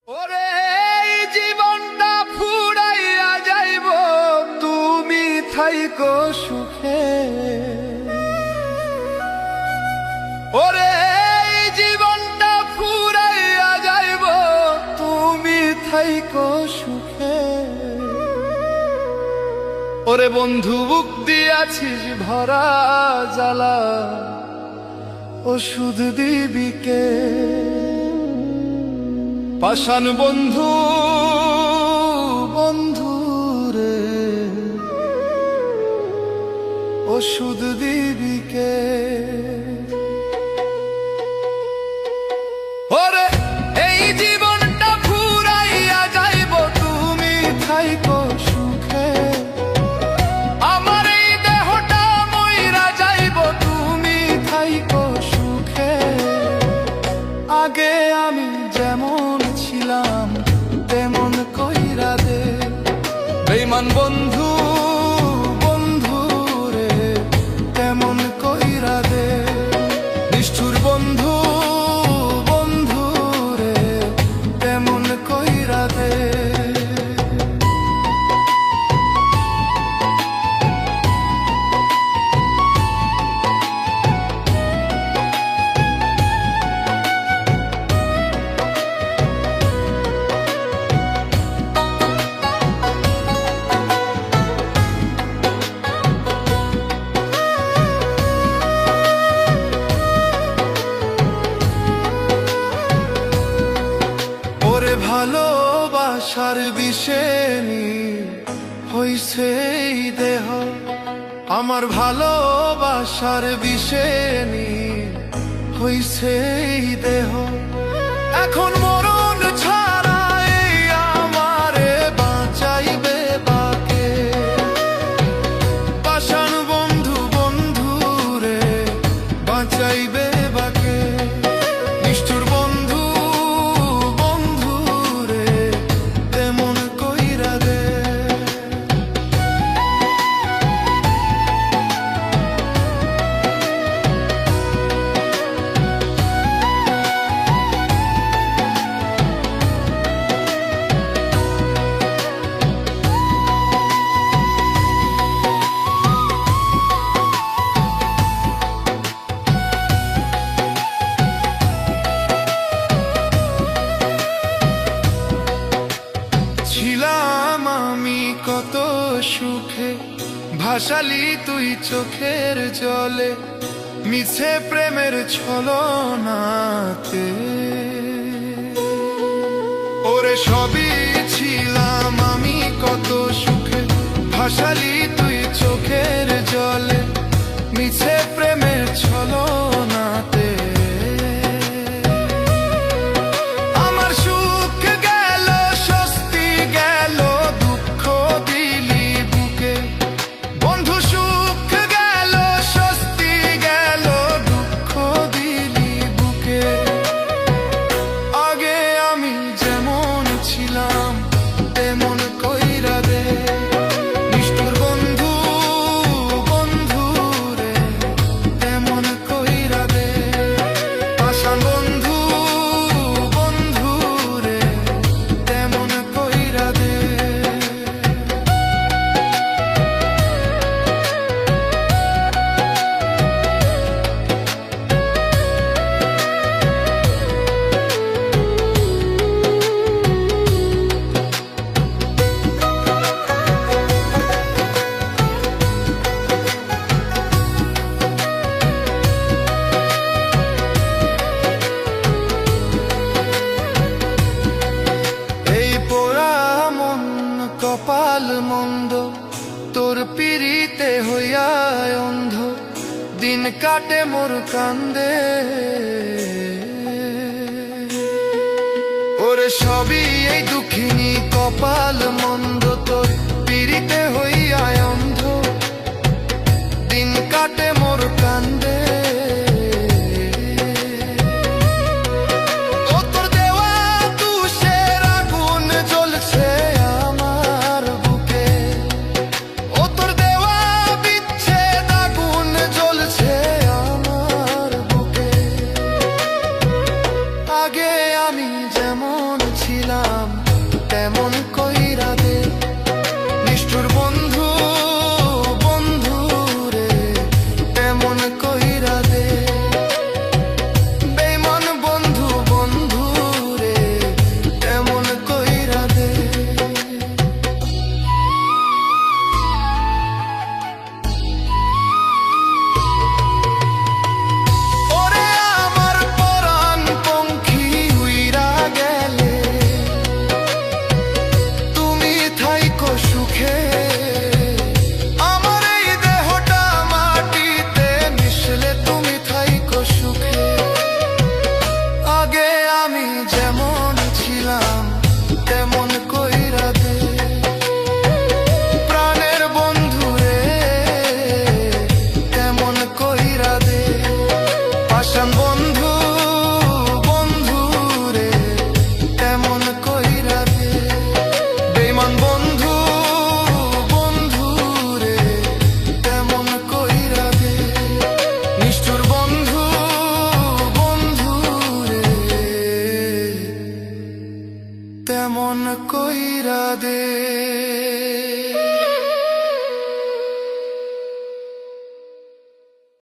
ওরে এই জীবনটা ফুরাইয়া যাইব, তুমি থাইকো সুখে। ওরে এই জীবনটা ফুরাইয়া যাইব, তুমি থাইকো সুখে। ওরে বন্ধু বুক দিয়াছিস ভরা জ্বালা, ওষুধ দিবি কে? পাষাণ বন্ধু বন্ধু রে, ওষুধ দিবি কে? ওরে এই জীবনটা ফুরাইয়া যাইব, তুমি থাইকো সুখে। আমার এই দেহটা মইরা যাইব, তুমি থাইকো সুখে। আগে আমি যেমন ছিলাম তেমন কইরা দে, বেঈমান বন্ধু বন্ধু রে, তেমন কইরা দে। নিষ্ঠুর বন্ধু বন্ধু রে, তেমন কইরা দে। ভালোবাসার বিষে হইছে এই দেহ, আমার ভালোবাসার বিষে হইছে এই দেহ। এখন মরণ ছাড়া এই আমারে বাঁচাইবে বাকে? পাষাণ বন্ধু বন্ধু রে, বাঁচাইবে বাকে? নিষ্ঠুর বন্ধু বন্ধু রে, তেমন কইরা দে। ছিলাম আমি কত সুখে, ভাসালি তুই চোখের জলে, মিছে প্রেমের ছলনাতে। ওরে সবই ছিলাম আমি কত সুখে, ভাসালি তুই চোখের জলে, মিছে প্রেমের ছলনাতে। কপাল মন্দ তোর পিরিতে হইয়া অন্ধ, দিন কাটে মোর কান্দে। ওরে সবই এই দুঃখিনী কপাল মন্দ, তোর পিরিতে হইয়া অন্ধ, দিন কাটে মোর কান্দে। আগে আমি যেমন ছিলাম তেমন কইরা দে। নিষ্ঠুর বন্ধু বন্ধু রে তেমন কইরা দে। বেঈমান বন্ধু বন্ধু রে তেমন কইরা দে। ওরে আমার পরাণ পঙ্খী উইরা গেলে তুমি থাইকো সুখে। আমার এই দেহটা মাটিতে মিশলে তুমি থাইকো সুখে। আগে আমি যেমন ছিলাম তেমন কইরা দে। প্রাণের বন্ধু রে তেমন কইরা দে। পাষাণ বন্ধু বন্ধু রে তেমন কইরা দে। বেঈমান বন্ধু বন্ধু রে তেমন কইরা দে। নিষ্ঠুর বন্ধু বন্ধু রে তেমন কইরা দে।